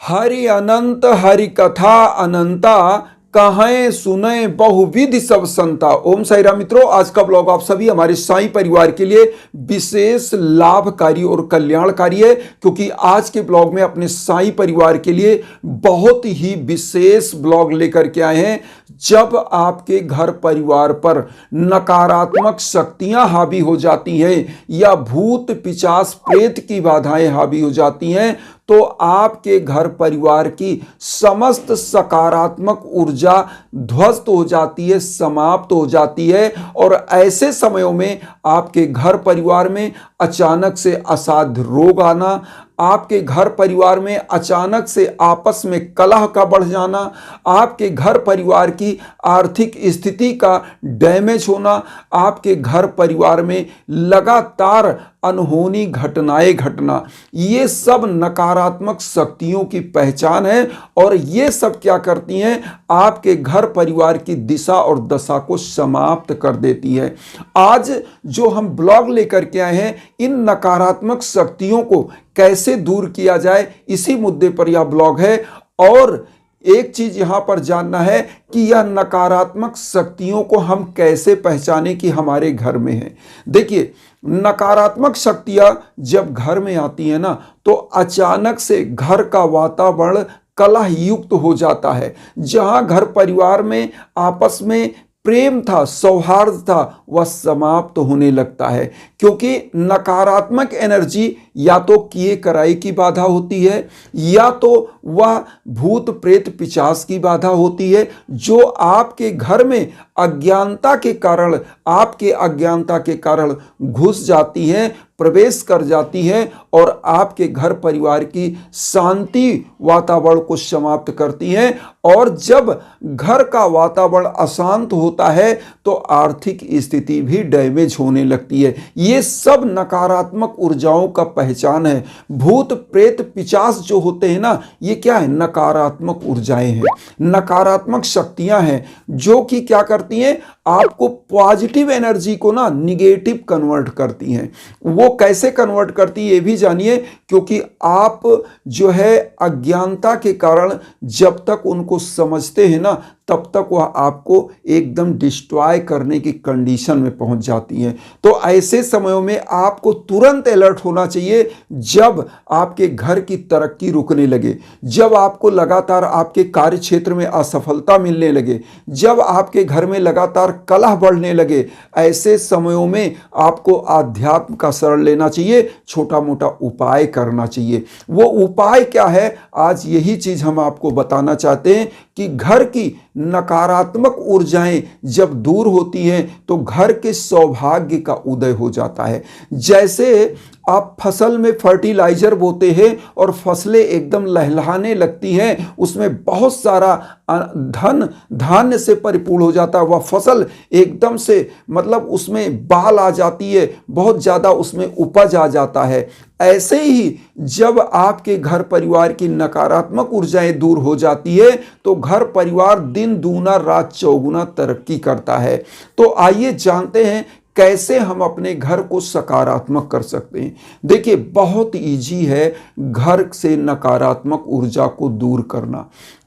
हरि अनंत हरि कथा अनंता, कहें सुने बहुविधि सब संता। ओम साई राम मित्रों, आज का ब्लॉग आप सभी हमारे साईं परिवार के लिए विशेष लाभकारी और कल्याणकारी है, क्योंकि आज के ब्लॉग में अपने साईं परिवार के लिए बहुत ही विशेष ब्लॉग लेकर के आए हैं। जब आपके घर परिवार पर नकारात्मक शक्तियां हावी हो जाती हैं या भूत पिशाच प्रेत की बाधाएं हावी हो जाती हैं, तो आपके घर परिवार की समस्त सकारात्मक ऊर्जा ध्वस्त हो जाती है, समाप्त हो जाती है। और ऐसे समयों में आपके घर परिवार में अचानक से असाध्य रोग आना, आपके घर परिवार में अचानक से आपस में कलह का बढ़ जाना, आपके घर परिवार की आर्थिक स्थिति का डैमेज होना, आपके घर परिवार में लगातार अनहोनी घटनाएं घटना, ये सब नकारात्मक शक्तियों की पहचान है। और ये सब क्या करती हैं? आपके घर परिवार की दिशा और दशा को समाप्त कर देती है। आज जो हम ब्लॉग लेकर के आए हैं, इन नकारात्मक शक्तियों को कैसे दूर किया जाए, इसी मुद्दे पर यह ब्लॉग है। और एक चीज यहां पर जानना है कि यह नकारात्मक शक्तियों को हम कैसे पहचाने कि हमारे घर में है। देखिए, नकारात्मक शक्तियां जब घर में आती है ना, तो अचानक से घर का वातावरण कलह युक्त हो जाता है। जहां घर परिवार में आपस में प्रेम था, सौहार्द था, वह समाप्त होने लगता है। क्योंकि नकारात्मक एनर्जी या तो किए कराई की बाधा होती है, या तो वह भूत प्रेत पिशाच की बाधा होती है, जो आपके घर में अज्ञानता के कारण, आपके अज्ञानता के कारण घुस जाती है, प्रवेश कर जाती है और आपके घर परिवार की शांति वातावरण को समाप्त करती है। और जब घर का वातावरण अशांत होता है तो आर्थिक स्थिति भी डैमेज होने लगती है। ये सब नकारात्मक ऊर्जाओं का पहचान है। भूत प्रेत पिशाच जो होते हैं ना, ये क्या है? नकारात्मक ऊर्जाएं हैं, नकारात्मक शक्तियां हैं, जो कि क्या करती हैं? आपको पॉजिटिव एनर्जी को ना निगेटिव कन्वर्ट करती हैं। वो कैसे कन्वर्ट करती है ये भी जानिए, क्योंकि आप जो है अज्ञानता के कारण जब तक उनको समझते हैं ना, तब तक वह आपको एकदम डिस्ट्रॉय करने की कंडीशन में पहुंच जाती हैं। तो ऐसे समयों में आपको तुरंत अलर्ट होना चाहिए। जब आपके घर की तरक्की रुकने लगे, जब आपको लगातार आपके कार्य क्षेत्र में असफलता मिलने लगे, जब आपके घर में लगातार कलह बढ़ने लगे, ऐसे समयों में आपको आध्यात्म का शरण लेना चाहिए, छोटा मोटा उपाय करना चाहिए। वो उपाय क्या है? आज यही चीज हम आपको बताना चाहते हैं कि घर की नकारात्मक ऊर्जाएं जब दूर होती हैं तो घर के सौभाग्य का उदय हो जाता है। जैसे आप फसल में फर्टिलाइजर बोते हैं और फसलें एकदम लहलहाने लगती हैं, उसमें बहुत सारा धन धान्य से परिपूर्ण हो जाता है, वह फसल एकदम से मतलब उसमें बाल आ जाती है, बहुत ज़्यादा उसमें उपज आ जाता है। ऐसे ही जब आपके घर परिवार की नकारात्मक ऊर्जाएं दूर हो जाती है तो घर परिवार दिन दूना रात चौगुना तरक्की करता है। तो आइए जानते हैं कैसे हम अपने घर को सकारात्मक कर सकते हैं। देखिए, बहुत इजी है घर से नकारात्मक ऊर्जा को दूर करना।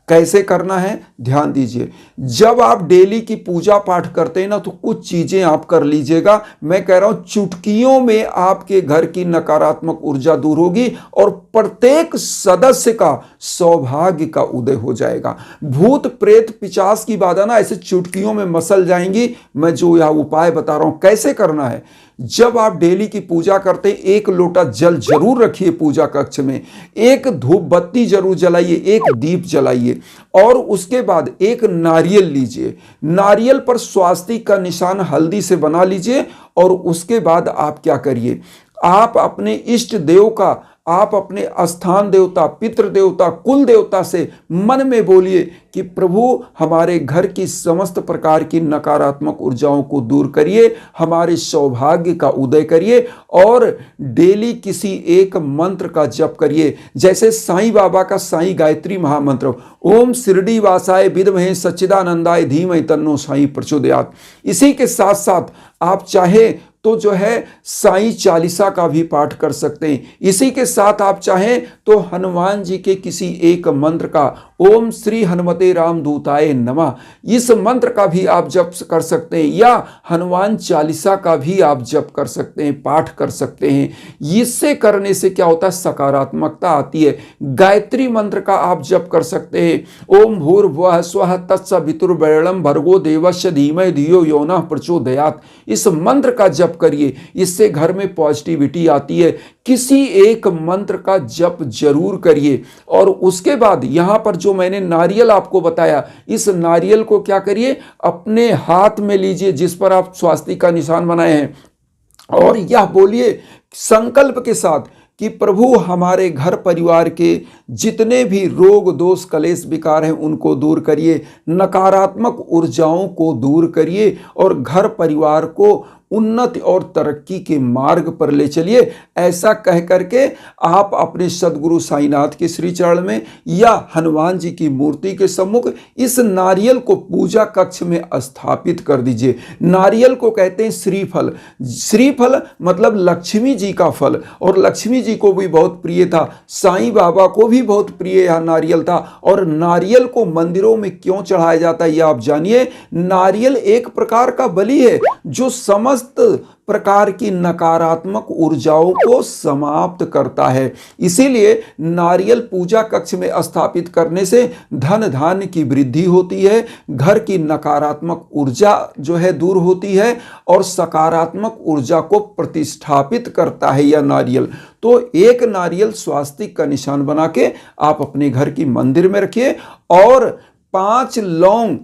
कैसे करना है? ध्यान दीजिए। जब आप डेली की पूजा पाठ करते हैं ना, तो कुछ चीजें आप कर लीजिएगा। मैं कह रहा हूं चुटकियों में आपके घर की नकारात्मक ऊर्जा दूर होगी और प्रत्येक सदस्य का सौभाग्य का उदय हो जाएगा। भूत प्रेत पिशाच की बाधा ना ऐसे चुटकियों में मसल जाएंगी। मैं जो यह उपाय बता रहा हूं कैसे करना है, जब आप डेली की पूजा करते हैं, एक लोटा जल जरूर रखिए पूजा कक्ष में, एक धूप बत्ती जरूर जलाइए, एक दीप जलाइए, और उसके बाद एक नारियल लीजिए। नारियल पर स्वास्तिक का निशान हल्दी से बना लीजिए। और उसके बाद आप क्या करिए, आप अपने इष्ट देव का, आप अपने स्थान देवता, पितृ देवता, कुल देवता से मन में बोलिए कि प्रभु हमारे घर की समस्त प्रकार की नकारात्मक ऊर्जाओं को दूर करिए, हमारे सौभाग्य का उदय करिए। और डेली किसी एक मंत्र का जप करिए, जैसे साईं बाबा का साईं गायत्री महामंत्र, ओम शिरडी वासाय विद्महे सच्चिदानंदाय धीमहि तन्नो साईं प्रचोदयात्। इसी के साथ साथ आप चाहे तो जो है साईं चालीसा का भी पाठ कर सकते हैं। इसी के साथ आप चाहें तो हनुमान जी के किसी एक मंत्र का, ओम श्री हनुमते रामदूताय नमः, इस मंत्र का भी आप जप कर सकते हैं, या हनुमान चालीसा का भी आप जप कर सकते हैं, पाठ कर सकते हैं। इससे करने से क्या होता है, सकारात्मकता आती है। गायत्री मंत्र का आप जप कर सकते हैं, ओम भूर्भुवः स्वः तत्सवितुर्वरेण्यं भर्गो देवस्य धीमहि धियो यो नः प्रचोदयात्। इस मंत्र का जप करिए, इससे घर में पॉजिटिविटी आती है। किसी एक मंत्र का जप जरूर करिए। और उसके बाद यहां पर जो मैंने नारियल आपको बताया, इस नारियल को क्या करिए, अपने हाथ में लीजिए जिस पर आप स्वास्तिक का निशान बनाए हैं, और यह बोलिए संकल्प के साथ कि प्रभु हमारे घर परिवार के जितने भी रोग दोष कलेश विकार हैं उनको दूर करिए, नकारात्मक ऊर्जाओं को दूर करिए और घर परिवार को उन्नति और तरक्की के मार्ग पर ले चलिए। ऐसा कह करके आप अपने सदगुरु साईनाथ के श्री चरण में या हनुमान जी की मूर्ति के सम्मुख इस नारियल को पूजा कक्ष में स्थापित कर दीजिए। नारियल को कहते हैं श्रीफल। श्रीफल मतलब लक्ष्मी जी का फल, और लक्ष्मी जी को भी बहुत प्रिय था, साईं बाबा को भी बहुत प्रिय यह नारियल था। और नारियल को मंदिरों में क्यों चढ़ाया जाता है यह आप जानिए। नारियल एक प्रकार का बलि है जो समस्त प्रकार की नकारात्मक ऊर्जाओं को समाप्त करता है। इसीलिए नारियल पूजा कक्ष में स्थापित करने से धन धान्य की वृद्धि होती है, घर की नकारात्मक ऊर्जा जो है दूर होती है और सकारात्मक ऊर्जा को प्रतिष्ठापित करता है यह नारियल। तो एक नारियल स्वास्तिक का निशान बना के आप अपने घर की मंदिर में रखिए, और 5 लौंग,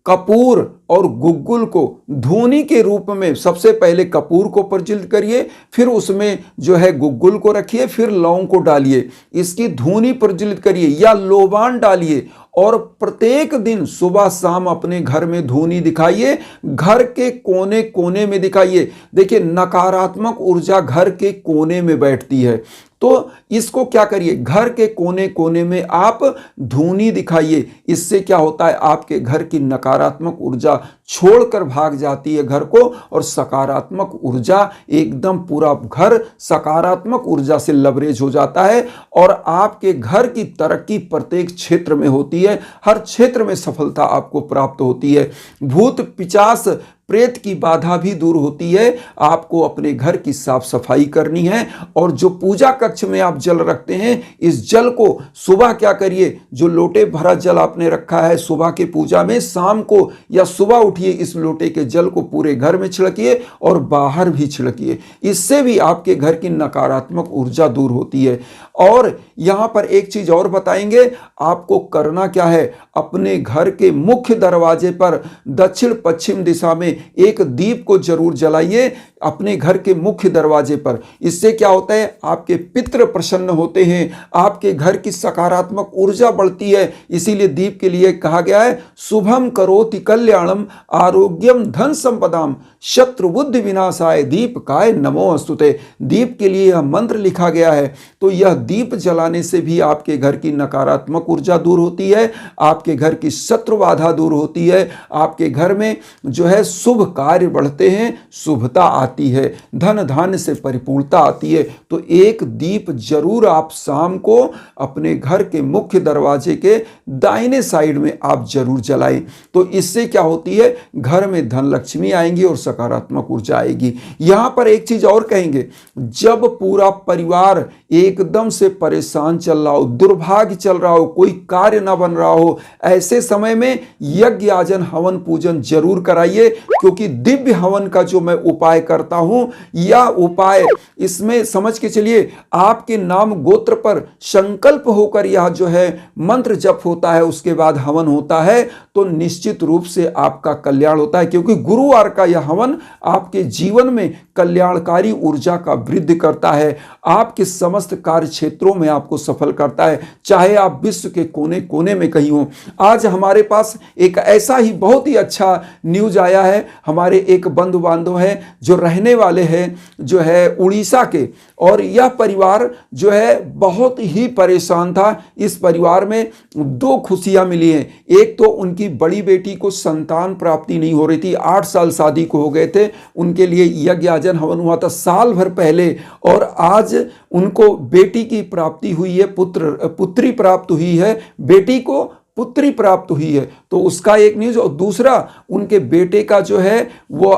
कपूर और गुग्गुल को धूनी के रूप में सबसे पहले कपूर को प्रज्वलित करिए, फिर उसमें जो है गुग्गुल को रखिए, फिर लौंग को डालिए, इसकी धूनी प्रज्वलित करिए या लोबान डालिए, और प्रत्येक दिन सुबह शाम अपने घर में धूनी दिखाइए, घर के कोने कोने में दिखाइए। देखिए नकारात्मक ऊर्जा घर के कोने में बैठती है, तो इसको क्या करिए, घर के कोने कोने में आप धूनी दिखाइए। इससे क्या होता है, आपके घर की नकारात्मक ऊर्जा छोड़कर भाग जाती है घर को, और सकारात्मक ऊर्जा एकदम पूरा घर सकारात्मक ऊर्जा से लबरेज हो जाता है, और आपके घर की तरक्की प्रत्येक क्षेत्र में होती है, हर क्षेत्र में सफलता आपको प्राप्त होती है। भूत पिशाच प्रेत की बाधा भी दूर होती है। आपको अपने घर की साफ सफाई करनी है, और जो पूजा कक्ष में आप जल रखते हैं, इस जल को सुबह क्या करिए, जो लोटे भरा जल आपने रखा है सुबह के पूजा में, शाम को या सुबह उठिए इस लोटे के जल को पूरे घर में छिड़किए और बाहर भी छिड़किए। इससे भी आपके घर की नकारात्मक ऊर्जा दूर होती है। और यहां पर एक चीज और बताएंगे, आपको करना क्या है, अपने घर के मुख्य दरवाजे पर दक्षिण पश्चिम दिशा में एक दीप को जरूर जलाइए अपने घर के मुख्य दरवाजे पर। इससे क्या होता है, आपके पितृ प्रसन्न होते हैं, आपके घर की सकारात्मक ऊर्जा बढ़ती है। इसीलिए दीप के लिए कहा गया है, शुभम करोति कल्याणम आरोग्यम धन संपदाम शत्रु बुद्धि विनाशाय दीपकाय नमोस्तुते। दीप के लिए यह मंत्र लिखा गया है। तो यह दीप जलाने से भी आपके घर की नकारात्मक ऊर्जा दूर होती है, आपके घर की शत्रु बाधा दूर होती है, आपके घर में जो है शुभ कार्य बढ़ते हैं, शुभता आती है, धन धान्य से परिपूर्णता आती है। तो एक दीप जरूर आप शाम को अपने घर के मुख्य दरवाजे के दाहिने साइड में आप जरूर जलाएं। तो इससे क्या होती है, घर में धन लक्ष्मी आएंगी और सकारात्मक ऊर्जा आएगी। यहां पर एक चीज और कहेंगे, जब पूरा परिवार एकदम से परेशान चल रहा हो, दुर्भाग्य चल रहा हो, कोई कार्य ना बन रहा हो, ऐसे समय में यज्ञ याजन हवन पूजन जरूर कराइए, क्योंकि दिव्य हवन का जो मैं उपाय करता हूं, यह उपाय इसमें समझ के चलिए, आपके नाम गोत्र पर संकल्प होकर यह जो है मंत्र जप होता है, उसके बाद हवन होता है, तो निश्चित रूप से आपका कल्याण होता है। क्योंकि गुरुवार का यह हवन आपके जीवन में कल्याणकारी ऊर्जा का वृद्धि करता है, आपके समस्त कार्य क्षेत्रों में आपको सफल करता है, चाहे आप विश्व के कोने कोने में कहीं हो। आज हमारे पास एक ऐसा ही बहुत ही अच्छा न्यूज आया है है, हमारे एक बंधु बांधव हैं जो रहने वाले हैं जो है उड़ीसा के, और यह परिवार जो है बहुत ही परेशान था। इस परिवार में दो खुशियां मिली हैं। एक तो उनकी बड़ी बेटी को संतान प्राप्ति नहीं हो रही थी, 8 साल शादी को हो गए थे, उनके लिए यज्ञ याजन हवन हुआ था साल भर पहले, और आज उनको बेटी की प्राप्ति हुई है, पुत्री प्राप्त हुई है, बेटी को पुत्री प्राप्त हुई है। तो उसका एक न्यूज़, और दूसरा उनके बेटे का जो है वो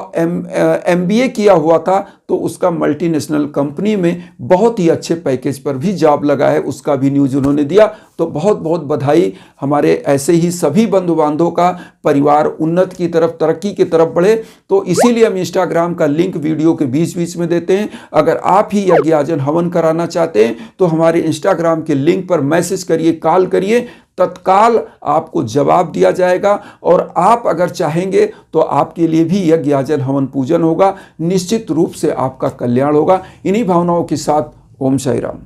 MBA किया हुआ था, तो उसका मल्टीनेशनल कंपनी में बहुत ही अच्छे पैकेज पर भी जॉब लगा है, उसका भी न्यूज़ उन्होंने दिया। तो बहुत बहुत बधाई। हमारे ऐसे ही सभी बंधु बांधवों का परिवार उन्नत की तरफ, तरक्की की तरफ बढ़े। तो इसीलिए हम इंस्टाग्राम का लिंक वीडियो के बीच बीच में देते हैं। अगर आप ही यज्ञ याजन हवन कराना चाहते हैं तो हमारे इंस्टाग्राम के लिंक पर मैसेज करिए, कॉल करिए, तत्काल आपको जवाब दिया जाएगा। और आप अगर चाहेंगे तो आपके लिए भी यज्ञ याजन हवन पूजन होगा, निश्चित रूप से आपका कल्याण होगा। इन्हीं भावनाओं के साथ ओम साई राम।